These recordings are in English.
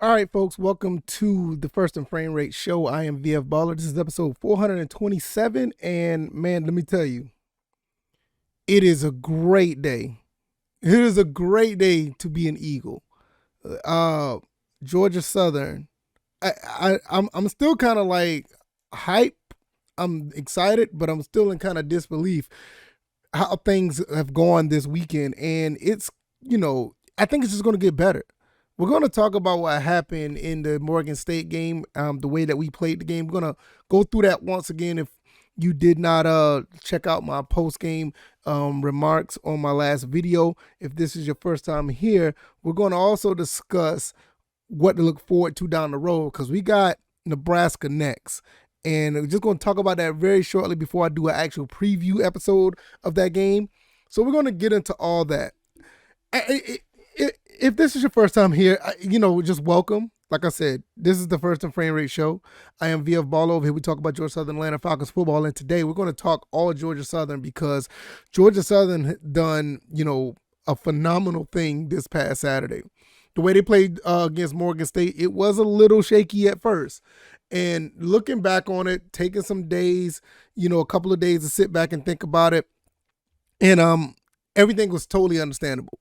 All right, folks, welcome to the First and Frame Rate Show. I am VF Baller. This is episode 427. And man, let me tell you, it is a great day. It is a great day to be an Eagle. Uh, Georgia Southern. I'm still kind of like hype. I'm excited, but I'm still in kind of disbelief how things have gone this weekend. And I think it's just going to get better. We're going to talk about what happened in the Morgan State game, the way that we played the game. We're going to go through that once again. If you did not check out my post-game remarks on my last video, if this is your first time here, we're going to also discuss what to look forward to down the road because we got Nebraska next. And we're just going to talk about that very shortly before I do an actual preview episode of that game. So we're going to get into all that. If this is your first time here, just welcome. Like I said, this is the First and Frame Rate Show. I am VF Ball. Over here we talk about Georgia Southern Atlanta Falcons football, and today we're going to talk all Georgia Southern because Georgia Southern done, a phenomenal thing this past Saturday. The way they played against Morgan State, it was a little shaky at first. And looking back on it, taking some days, a couple of days to sit back and think about it, and everything was totally understandable.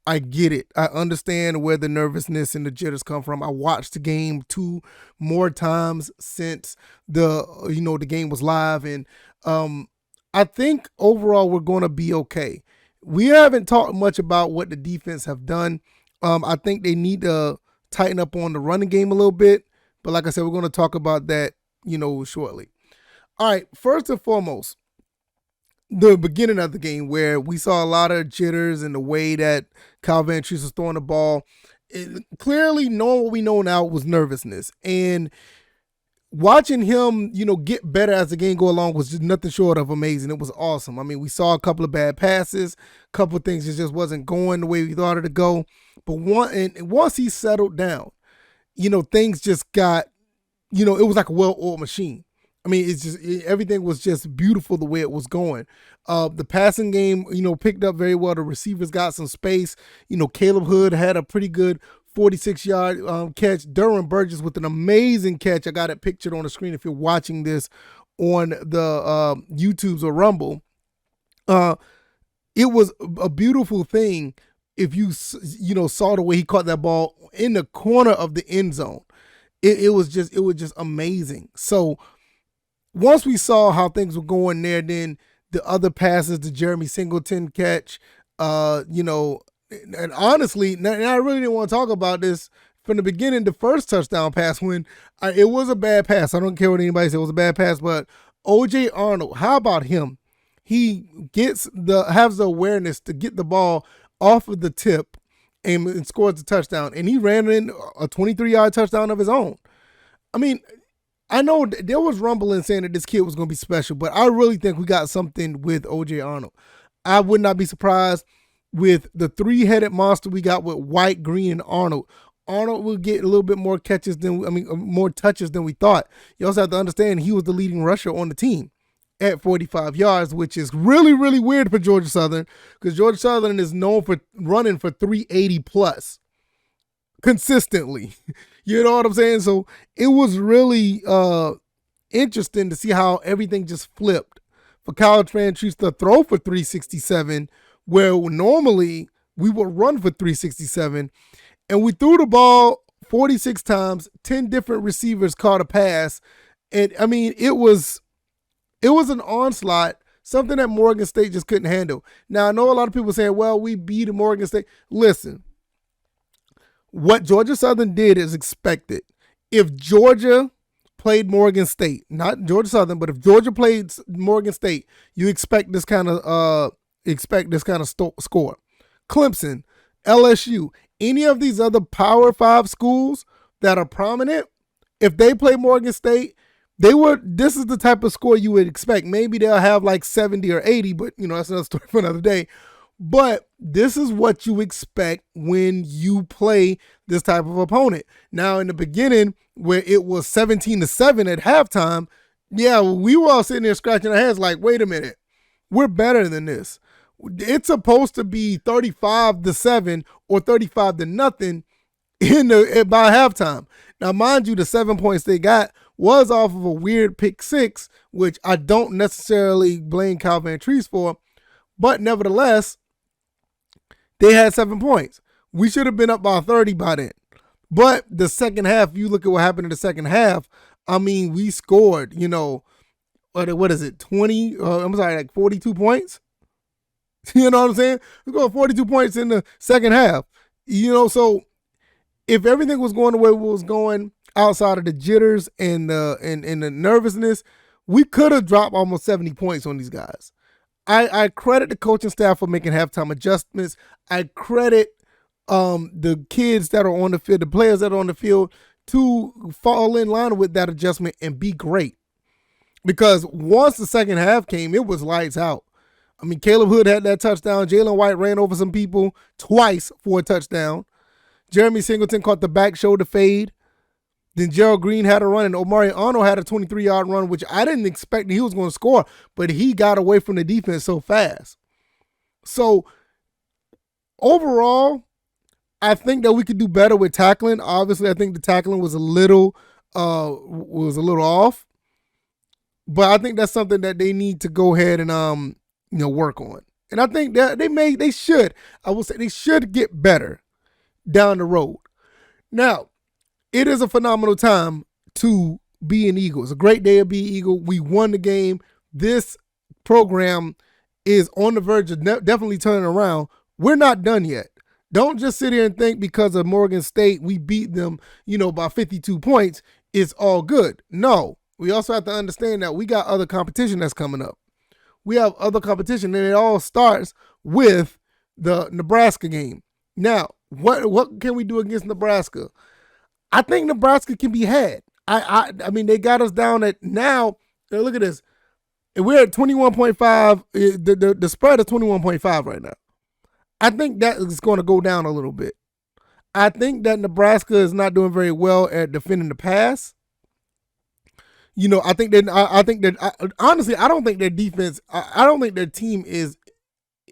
I get it. I understand where the nervousness and the jitters come from. I watched the game 2 more times since the game was live, and I think overall we're going to be okay. We haven't talked much about what the defense have done. I think they need to tighten up on the running game a little bit, but like I said, we're going to talk about that, shortly. All right, first and foremost, the beginning of the game where we saw a lot of jitters and the way that Kyle Van Treese was throwing the ball. Clearly, knowing what we know now was nervousness. And watching him, get better as the game go along was just nothing short of amazing. It was awesome. I mean, we saw a couple of bad passes, a couple of things that just wasn't going the way we thought it to go. But once he settled down, things just got, it was like a well-oiled machine. I mean, everything was just beautiful the way it was going. The passing game, picked up very well. The receivers got some space. Caleb Hood had a pretty good 46-yard catch. Derwin Burgess with an amazing catch. I got it pictured on the screen if you're watching this on the YouTubes or Rumble. It was a beautiful thing if you saw the way he caught that ball in the corner of the end zone. It was just amazing. So once we saw how things were going there, then the other passes, the Jeremy Singleton catch, and honestly, and I really didn't want to talk about this from the beginning, the first touchdown pass when it was a bad pass. I don't care what anybody says, it was a bad pass, but O.J. Arnold, how about him? He has the awareness to get the ball off of the tip and scores the touchdown, and he ran in a 23-yard touchdown of his own. I mean, I know there was rumbling saying that this kid was going to be special, but I really think we got something with O.J. Arnold. I would not be surprised with the 3-headed monster we got with White, Green, and Arnold. Arnold will get a little bit more more touches than we thought. You also have to understand he was the leading rusher on the team at 45 yards, which is really, really weird for Georgia Southern because Georgia Southern is known for running for 380 plus consistently. You know what I'm saying? So it was really interesting to see how everything just flipped for Kyle Van Treese to throw for 367, where normally we would run for 367. And we threw the ball 46 times, 10 different receivers caught a pass. And I mean, it was an onslaught, something that Morgan State just couldn't handle. Now, I know a lot of people saying, well, we beat Morgan State. Listen, what Georgia Southern did is expected. If Georgia played Morgan State, not Georgia Southern, but if Georgia played Morgan State, you expect this kind of score. Clemson, LSU, any of these other Power 5 schools that are prominent, if they play Morgan State, this is the type of score you would expect. Maybe they'll have like 70 or 80, but that's another story for another day. But this is what you expect when you play this type of opponent. Now, in the beginning, where it was 17-7 at halftime, yeah, we were all sitting there scratching our heads like, wait a minute, we're better than this. It's supposed to be 35-7 or 35-0. by halftime. Now, mind you, the 7 points they got was off of a weird pick six, which I don't necessarily blame Kyle Van Treese for, but nevertheless, they had 7 points. We should have been up by 30 by then. But the second half, you look at what happened in the second half. I mean, we scored, what is it, 20? I'm sorry, like 42 points. You know what I'm saying? We scored 42 points in the second half. So if everything was going the way it was going outside of the jitters and the nervousness, we could have dropped almost 70 points on these guys. I credit the coaching staff for making halftime adjustments. I credit the kids that are on the field, the players that are on the field, to fall in line with that adjustment and be great. Because once the second half came, it was lights out. I mean, Caleb Hood had that touchdown. Jalen White ran over some people twice for a touchdown. Jeremy Singleton caught the back shoulder fade. Then Gerald Green had a run, and Omari Arnold had a 23-yard run, which I didn't expect he was going to score, but he got away from the defense so fast. So, overall, I think that we could do better with tackling. Obviously, I think the tackling was a little off, but I think that's something that they need to go ahead and work on. And I think that they should. I will say they should get better down the road. Now, it is a phenomenal time to be an Eagle. It's a great day to be an Eagle. We won the game. This program is on the verge of definitely turning around. We're not done yet. Don't just sit here and think because of Morgan State, we beat them, by 52 points, it's all good. No, we also have to understand that we got other competition that's coming up. We have other competition, and it all starts with the Nebraska game. Now, what can we do against Nebraska? I think Nebraska can be had. I mean, they got us down at now. Look at this. We're at 21.5. The spread is 21.5 right now. I think that is going to go down a little bit. I think that Nebraska is not doing very well at defending the pass. Honestly, I don't think their defense. I don't think their team is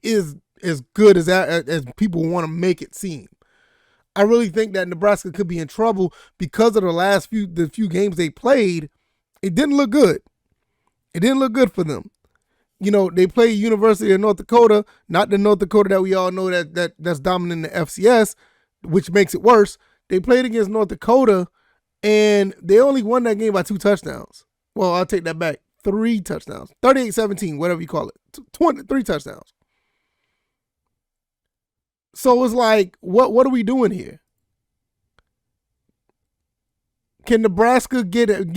as good as people want to make it seem. I really think that Nebraska could be in trouble because of the few games they played. It didn't look good. It didn't look good for them. They played University of North Dakota, not the North Dakota that we all know that's dominant in the FCS, which makes it worse. They played against North Dakota, and they only won that game by 2 touchdowns. Well, I'll take that back. 3 touchdowns. 38-17, whatever you call it. 3 touchdowns. So it's like, what are we doing here? Can Nebraska get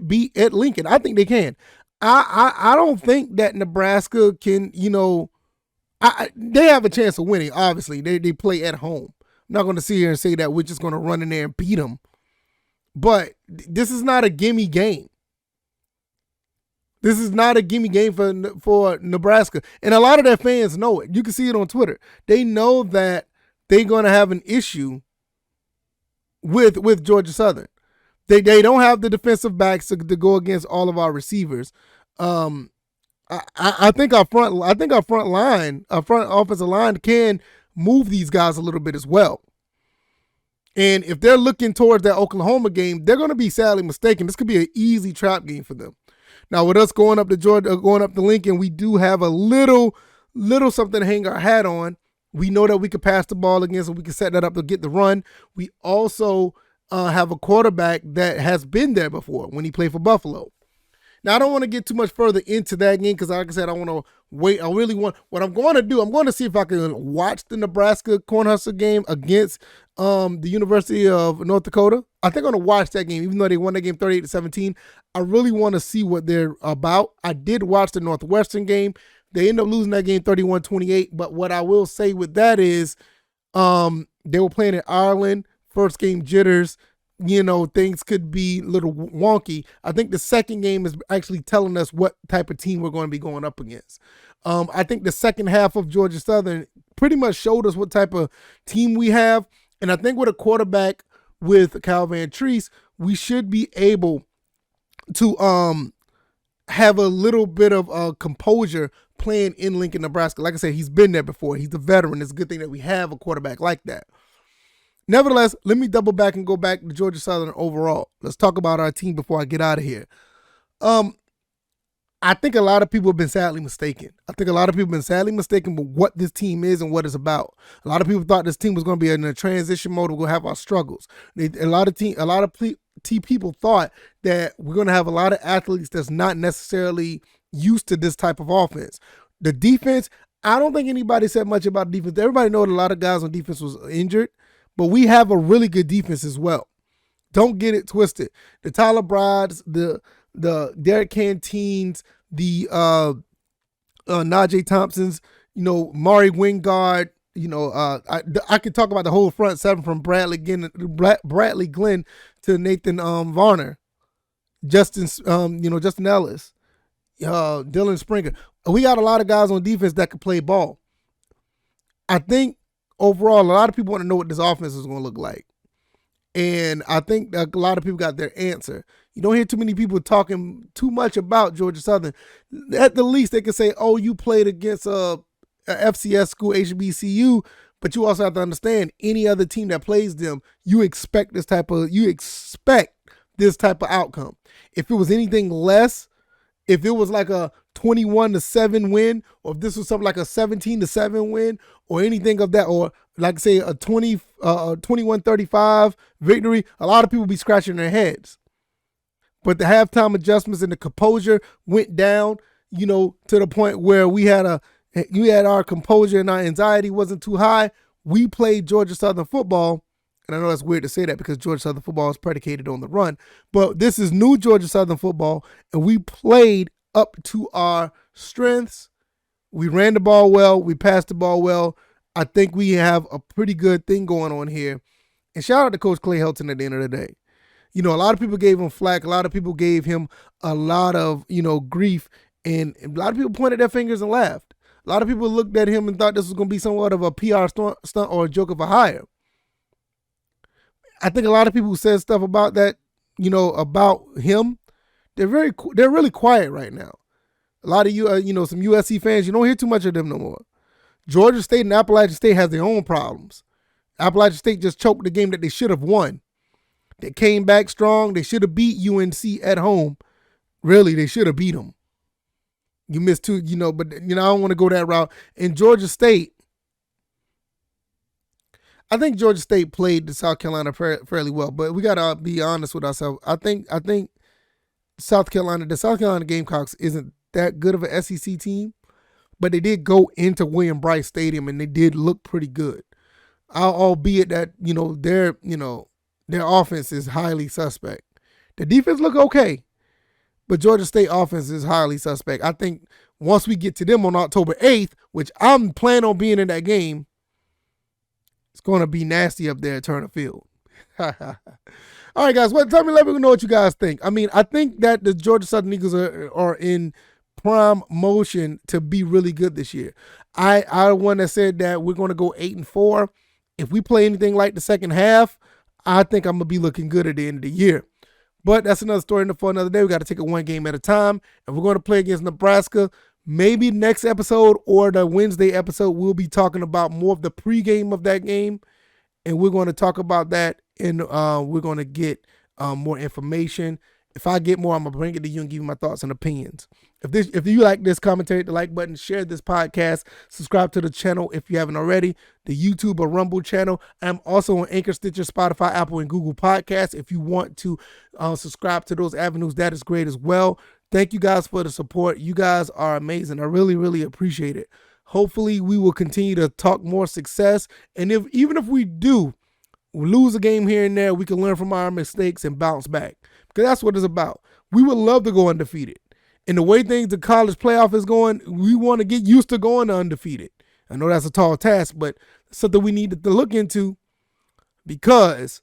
beat at Lincoln? I think they can. I don't think that Nebraska can, they have a chance of winning, obviously. They play at home. I'm not going to sit here and say that we're just going to run in there and beat them. But this is not a gimme game. This is not a gimme game for Nebraska. And a lot of their fans know it. You can see it on Twitter. They know that they're going to have an issue with Georgia Southern. They don't have the defensive backs to go against all of our receivers. I think our front offensive line can move these guys a little bit as well. And if they're looking towards that Oklahoma game, they're going to be sadly mistaken. This could be an easy trap game for them. Now, with us going up to Georgia, going up to Lincoln, we do have a little something to hang our hat on. We know that we could pass the ball against them. We can set that up to get the run. We also have a quarterback that has been there before when he played for Buffalo. Now, I don't want to get too much further into that game because, like I said, I want to wait. What I'm going to do, I'm going to see if I can watch the Nebraska Cornhusker game against the University of North Dakota. I think I'm going to watch that game, even though they won that game 38-17. I really want to see what they're about. I did watch the Northwestern game. They ended up losing that game 31-28. But what I will say with that is they were playing in Ireland, first game jitters. Things could be a little wonky. I think the second game is actually telling us what type of team we're going to be going up against. I think the second half of Georgia Southern pretty much showed us what type of team we have. And I think with a quarterback with Kyle Van Treese, we should be able to have a little bit of composure playing in Lincoln, Nebraska. Like I said, he's been there before. He's a veteran. It's a good thing that we have a quarterback like that. Nevertheless, let me double back and go back to Georgia Southern overall. Let's talk about our team before I get out of here. I think a lot of people have been sadly mistaken. I think a lot of people have been sadly mistaken with what this team is and what it's about. A lot of people thought this team was going to be in a transition mode. We're going to have our struggles. A lot of people thought that we're going to have a lot of athletes that's not necessarily used to this type of offense. The defense, I don't think anybody said much about defense. Everybody knows a lot of guys on defense was injured, but we have a really good defense as well. Don't get it twisted. The Tyler Brides, the Derek Cantines, the Najee Thompsons, Mari Wingard, I could talk about the whole front seven from Bradley Glenn to Nathan Varner, Justin Ellis, Dylan Springer. We got a lot of guys on defense that can play ball. I think overall, a lot of people want to know what this offense is going to look like. And I think that a lot of people got their answer. You don't hear too many people talking too much about Georgia Southern. At the least, they can say, oh, you played against a FCS school, HBCU, but you also have to understand any other team that plays them, you expect this type of outcome. If it was anything less, if it was like a 21-7 win, or if this was something like a 17-7 win, or anything of that, or like say a 21-35 victory, a lot of people be scratching their heads. But the halftime adjustments and the composure went down, to the point where we had our composure and our anxiety wasn't too high. We played Georgia Southern football, and I know that's weird to say that because Georgia Southern football is predicated on the run, but this is new Georgia Southern football, and we played up to our strengths. We ran the ball well. We passed the ball well. I think we have a pretty good thing going on here. And shout out to Coach Clay Helton at the end of the day. A lot of people gave him flack. A lot of people gave him a lot of, grief. And a lot of people pointed their fingers and laughed. A lot of people looked at him and thought this was going to be somewhat of a PR stunt or a joke of a hire. I think a lot of people who said stuff about that, about him, they're really quiet right now. A lot of some USC fans, you don't hear too much of them no more. Georgia State and Appalachian State has their own problems. Appalachian State just choked the game that they should have won. They came back strong. They should have beat UNC at home. Really, they should have beat them. You missed two, but I don't want to go that route. In Georgia State, I think Georgia State played the South Carolina fairly well, but we got to be honest with ourselves. I think the South Carolina Gamecocks isn't that good of an SEC team, but they did go into William Brice Stadium and they did look pretty good. Albeit that, their offense is highly suspect. The defense look okay, but Georgia State offense is highly suspect. I think once we get to them on October 8th, which I'm planning on being in that game, it's going to be nasty up there at Turner Field. All right, guys, let me know what you guys think. I mean, I think that the Georgia Southern Eagles are in prime motion to be really good this year. I one that said that we're going to go 8-4. If we play anything like the second half, I think I'm going to be looking good at the end of the year. But that's another story for another day. We got to take it one game at a time. And we're going to play against Nebraska. Maybe next episode or the Wednesday episode, we'll be talking about more of the pregame of that game. And we're going to talk about that, and we're going to get more information. If I get more, I'm going to bring it to you and give you my thoughts and opinions. If you like this commentary, hit the like button, share this podcast, subscribe to the channel if you haven't already, the YouTube or Rumble channel. I'm also on Anchor, Stitcher, Spotify, Apple, and Google Podcasts. If you want to subscribe to those avenues, that is great as well. Thank you guys for the support. You guys are amazing. I really, really appreciate it. Hopefully, we will continue to talk more success. And even if we do lose a game here and there, we can learn from our mistakes and bounce back. Because that's what it's about. We would love to go undefeated. And the way the college playoff is going, we want to get used to going undefeated. I know that's a tall task, but it's something we need to look into because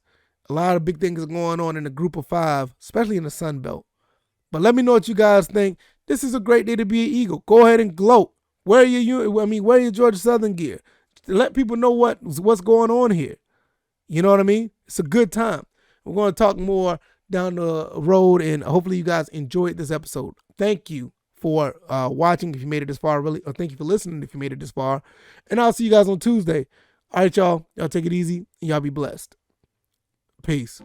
a lot of big things are going on in the group of five, especially in the Sun Belt. But let me know what you guys think. This is a great day to be an Eagle. Go ahead and gloat. Wear your Georgia Southern gear. Let people know what's going on here. You know what I mean? It's a good time. We're going to talk more down the road, and hopefully you guys enjoyed this episode. Thank you for watching if you made it this far, or thank you for listening if you made it this far. And I'll see you guys on Tuesday. All right, y'all. Y'all take it easy. Y'all be blessed. Peace.